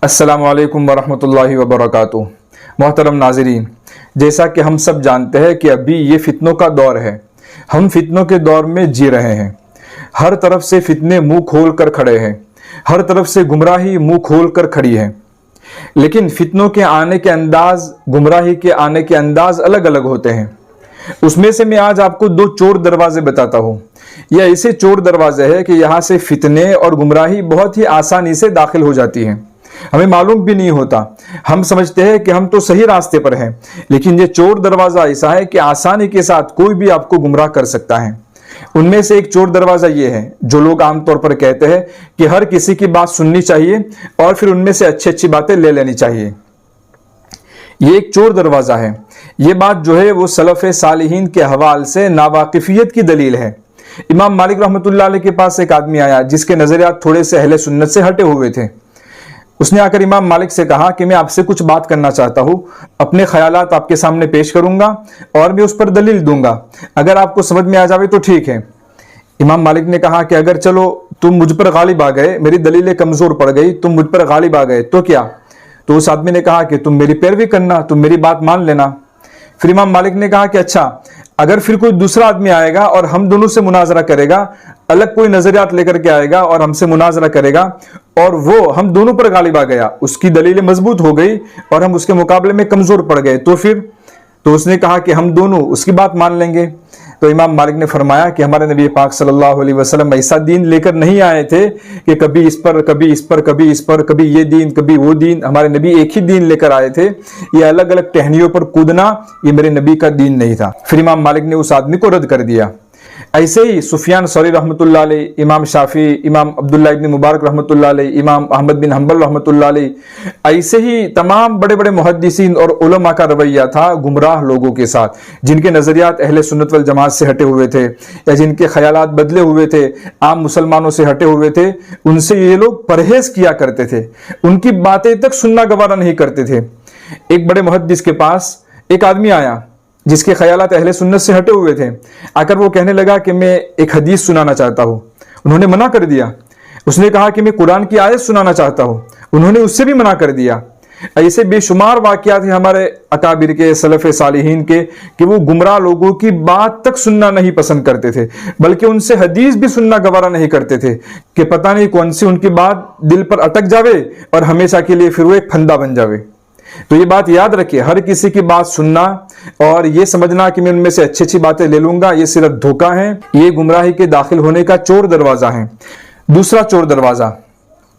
السلام علیکم ورحمۃ اللہ وبرکاتہ۔ محترم ناظرین، جیسا کہ ہم سب جانتے ہیں کہ ابھی یہ فتنوں کا دور ہے، ہم فتنوں کے دور میں جی رہے ہیں۔ ہر طرف سے فتنے منہ کھول کر کھڑے ہیں، ہر طرف سے گمراہی منہ کھول کر کھڑی ہے۔ لیکن فتنوں کے آنے کے انداز، گمراہی کے آنے کے انداز الگ الگ ہوتے ہیں۔ اس میں سے میں آج آپ کو دو چور دروازے بتاتا ہوں۔ یہ ایسے چور دروازے ہیں کہ یہاں سے فتنے اور گمراہی بہت ہی آسانی سے داخل ہو جاتی ہیں، ہمیں معلوم بھی نہیں ہوتا۔ ہم سمجھتے ہیں کہ ہم تو صحیح راستے پر ہیں، لیکن یہ چور دروازہ ایسا ہے کہ آسانی کے ساتھ کوئی بھی آپ کو گمراہ کر سکتا ہے۔ ان میں سے ایک چور دروازہ یہ ہے، جو لوگ عام طور پر کہتے ہیں کہ ہر کسی کی بات سننی چاہیے اور پھر ان میں سے اچھی باتیں لے لینی چاہیے۔ یہ ایک چور دروازہ ہے۔ یہ بات جو ہے وہ سلف صالحین کے حوال سے ناواقفیت کی دلیل ہے۔ امام مالک رحمۃ اللہ علیہ کے پاس ایک آدمی آیا جس کے نظریات تھوڑے سے اہل سنت سے ہٹے ہوئے تھے۔ اس نے آ کر امام مالک سے کہا کہ میں آپ سے کچھ بات کرنا چاہتا ہوں، اپنے خیالات آپ کے سامنے پیش کروں گا اور میں اس پر دلیل دوں گا، اگر آپ کو سمجھ میں آ جاوے تو ٹھیک ہے۔ امام مالک نے کہا کہ اگر چلو تم مجھ پر غالب آ گئے، میری دلیلیں کمزور پڑ گئی، تم مجھ پر غالب آ گئے تو کیا؟ تو اس آدمی نے کہا کہ تم میری پیروی کرنا، تم میری بات مان لینا۔ پھر امام مالک نے کہا کہ اچھا، اگر پھر کوئی دوسرا آدمی آئے گا اور ہم دونوں سے مناظرہ کرے گا، الگ کوئی نظریات لے کر کے آئے گا اور ہم سے مناظرہ کرے گا اور وہ ہم دونوں پر غالب آ گیا، اس کی دلیلیں مضبوط ہو گئی اور ہم اس کے مقابلے میں کمزور پڑ گئے تو اس نے کہا کہ ہم دونوں اس کی بات مان لیں گے۔ تو امام مالک نے فرمایا کہ ہمارے نبی پاک صلی اللہ علیہ وسلم ایسا دین لے کر نہیں آئے تھے کہ کبھی اس پر کبھی اس پر کبھی اس پر، کبھی یہ دین کبھی وہ دین۔ ہمارے نبی ایک ہی دین لے کر آئے تھے۔ یہ الگ الگ ٹہنیوں پر کودنا یہ میرے نبی کا دین نہیں تھا۔ پھر امام مالک نے اس آدمی کو رد کر دیا۔ ایسے ہی سفیان ثوری رحمۃ اللہ علیہ، امام شافعی، امام عبداللہ ابن مبارک رحمۃ اللہ علیہ، امام احمد بن حنبل رحمۃ اللہ علیہ، ایسے ہی تمام بڑے بڑے محدثین اور علماء کا رویہ تھا گمراہ لوگوں کے ساتھ، جن کے نظریات اہل سنت والجماعت سے ہٹے ہوئے تھے یا جن کے خیالات بدلے ہوئے تھے، عام مسلمانوں سے ہٹے ہوئے تھے۔ ان سے یہ لوگ پرہیز کیا کرتے تھے، ان کی باتیں تک سننا گوارا نہیں کرتے تھے۔ ایک بڑے محدث کے پاس ایک آدمی آیا جس کے خیالات اہل سنت سے ہٹے ہوئے تھے۔ آ کر وہ کہنے لگا کہ میں ایک حدیث سنانا چاہتا ہوں۔ انہوں نے منع کر دیا۔ اس نے کہا کہ میں قرآن کی آیت سنانا چاہتا ہوں۔ انہوں نے اس سے بھی منع کر دیا۔ ایسے بے شمار واقعات ہیں ہمارے اکابر کے، سلف صالحین کے، کہ وہ گمراہ لوگوں کی بات تک سننا نہیں پسند کرتے تھے، بلکہ ان سے حدیث بھی سننا گوارا نہیں کرتے تھے کہ پتہ نہیں کون سی ان کی بات دل پر اٹک جاوے اور ہمیشہ کے لیے پھر وہ ایک پھندا بن جاوے۔ تو یہ بات یاد رکھیے، ہر کسی کی بات سننا اور یہ سمجھنا کہ میں ان میں سے اچھی باتیں لے لوں گا، یہ صرف دھوکہ ہے، یہ گمراہی کے داخل ہونے کا چور دروازہ ہے۔ دوسرا چور دروازہ،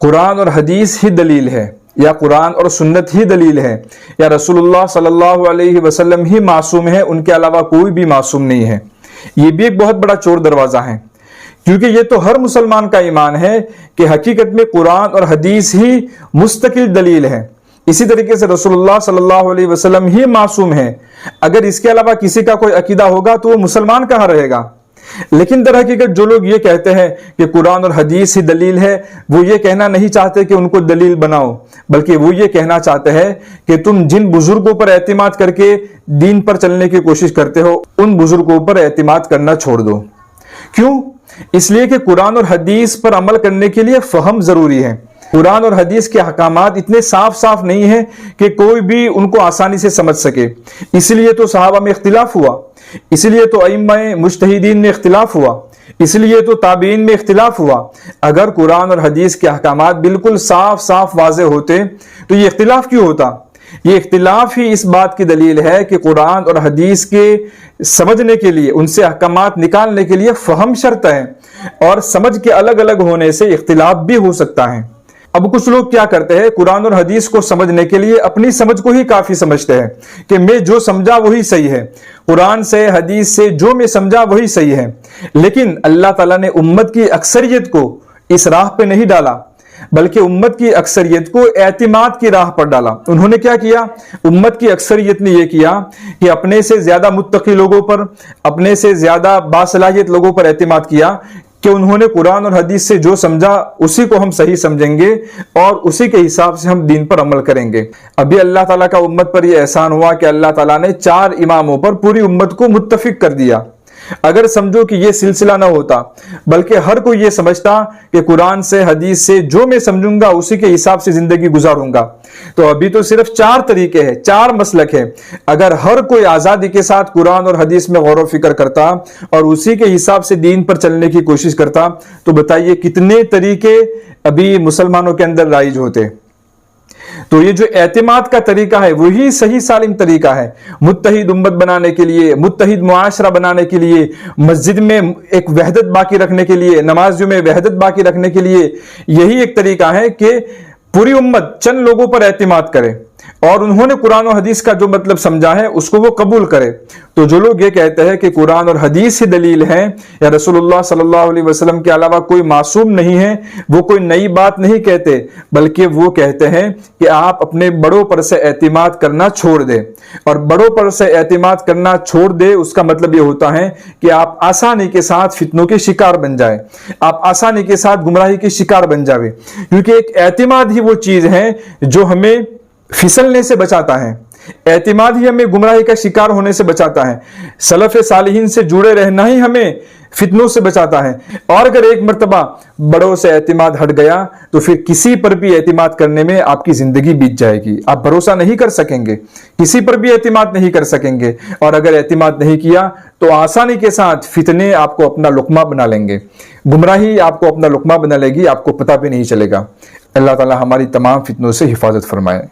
قرآن اور حدیث ہی دلیل ہے، یا قرآن اور سنت ہی دلیل ہے، یا رسول اللہ صلی اللہ علیہ وسلم ہی معصوم ہے، ان کے علاوہ کوئی بھی معصوم نہیں ہے۔ یہ بھی ایک بہت بڑا چور دروازہ ہے، کیونکہ یہ تو ہر مسلمان کا ایمان ہے کہ حقیقت میں قرآن اور حدیث ہی مستقل دلیل ہے۔ اسی طریقے سے رسول اللہ صلی اللہ علیہ وسلم ہی معصوم ہے۔ اگر اس کے علاوہ کسی کا کوئی عقیدہ ہوگا تو وہ مسلمان کہاں رہے گا؟ لیکن در حقیقت جو لوگ یہ کہتے ہیں کہ قرآن اور حدیث ہی دلیل ہے، وہ یہ کہنا نہیں چاہتے کہ ان کو دلیل بناؤ، بلکہ وہ یہ کہنا چاہتے ہیں کہ تم جن بزرگوں پر اعتماد کر کے دین پر چلنے کی کوشش کرتے ہو، ان بزرگوں پر اعتماد کرنا چھوڑ دو۔ کیوں؟ اس لیے کہ قرآن اور حدیث پر عمل کرنے کے لیے فہم ضروری ہے۔ قرآن اور حدیث کے احکامات اتنے صاف نہیں ہیں کہ کوئی بھی ان کو آسانی سے سمجھ سکے۔ اس لیے تو صحابہ میں اختلاف ہوا، اس لیے تو ائمہ مجتہدین میں اختلاف ہوا، اس لیے تو تابعین میں اختلاف ہوا۔ اگر قرآن اور حدیث کے احکامات بالکل صاف واضح ہوتے تو یہ اختلاف کیوں ہوتا؟ یہ اختلاف ہی اس بات کی دلیل ہے کہ قرآن اور حدیث کے سمجھنے کے لیے، ان سے احکامات نکالنے کے لیے فہم شرط ہے، اور سمجھ کے الگ الگ ہونے سے اختلاف بھی ہو سکتا ہے۔ اب کچھ لوگ کیا کرتے ہیں، قرآن اور حدیث کو سمجھنے کے لیے اپنی سمجھ کو ہی کافی سمجھتے ہیں کہ میں جو سمجھا وہی صحیح ہے، قرآن سے حدیث سے جو میں سمجھا وہی صحیح ہے۔ لیکن اللہ تعالیٰ نے امت کی اکثریت کو اس راہ پہ نہیں ڈالا، بلکہ امت کی اکثریت کو اعتماد کی راہ پر ڈالا۔ انہوں نے کیا کیا؟ امت کی اکثریت نے یہ کیا کہ اپنے سے زیادہ متقی لوگوں پر، اپنے سے زیادہ باصلاحیت لوگوں پر اعتماد کیا کہ انہوں نے قرآن اور حدیث سے جو سمجھا اسی کو ہم صحیح سمجھیں گے اور اسی کے حساب سے ہم دین پر عمل کریں گے۔ ابھی اللہ تعالیٰ کا امت پر یہ احسان ہوا کہ اللہ تعالیٰ نے 4 اماموں پر پوری امت کو متفق کر دیا۔ اگر سمجھو کہ یہ سلسلہ نہ ہوتا بلکہ ہر کوئی یہ سمجھتا کہ قرآن سے حدیث سے جو میں سمجھوں گا اسی کے حساب سے زندگی گزاروں گا، تو ابھی تو صرف 4 طریقے ہیں، 4 مسلک ہے۔ اگر ہر کوئی آزادی کے ساتھ قرآن اور حدیث میں غور و فکر کرتا اور اسی کے حساب سے دین پر چلنے کی کوشش کرتا تو بتائیے کتنے طریقے ابھی مسلمانوں کے اندر رائج ہوتے۔ تو یہ جو اعتماد کا طریقہ ہے وہی صحیح سالم طریقہ ہے، متحد امت بنانے کے لیے، متحد معاشرہ بنانے کے لیے، مسجد میں ایک وحدت باقی رکھنے کے لیے، نمازیوں میں وحدت باقی رکھنے کے لیے یہی ایک طریقہ ہے کہ پوری امت چند لوگوں پر اعتماد کرے اور انہوں نے قرآن و حدیث کا جو مطلب سمجھا ہے اس کو وہ قبول کرے۔ تو جو لوگ یہ کہتے ہیں کہ قرآن اور حدیث ہی دلیل ہے یا رسول اللہ صلی اللہ علیہ وسلم کے علاوہ کوئی معصوم نہیں ہے، وہ کوئی نئی بات نہیں کہتے بلکہ وہ کہتے ہیں کہ آپ اپنے بڑوں پر سے اعتماد کرنا چھوڑ دیں، اور بڑوں پر سے اعتماد کرنا چھوڑ دے اس کا مطلب یہ ہوتا ہے کہ آپ آسانی کے ساتھ فتنوں کے شکار بن جائیں، آپ آسانی کے ساتھ گمراہی کے شکار بن جاوے، کیونکہ ایک اعتماد ہی وہ چیز ہے جو ہمیں پھسلنے سے بچاتا ہے، اعتماد ہی ہمیں گمراہی کا شکار ہونے سے بچاتا ہے، سلف صالحین سے جڑے رہنا ہی ہمیں فتنوں سے بچاتا ہے۔ اور اگر ایک مرتبہ بڑوں سے اعتماد ہٹ گیا تو پھر کسی پر بھی اعتماد کرنے میں آپ کی زندگی بیت جائے گی، آپ بھروسہ نہیں کر سکیں گے، کسی پر بھی اعتماد نہیں کر سکیں گے، اور اگر اعتماد نہیں کیا تو آسانی کے ساتھ فتنے آپ کو اپنا لقمہ بنا لیں گے، گمراہی آپ کو اپنا لقمہ بنا لے گی، آپ کو پتہ بھی نہیں چلے گا۔ اللہ تعالی ہماری تمام فتنوں سے حفاظت فرمائے۔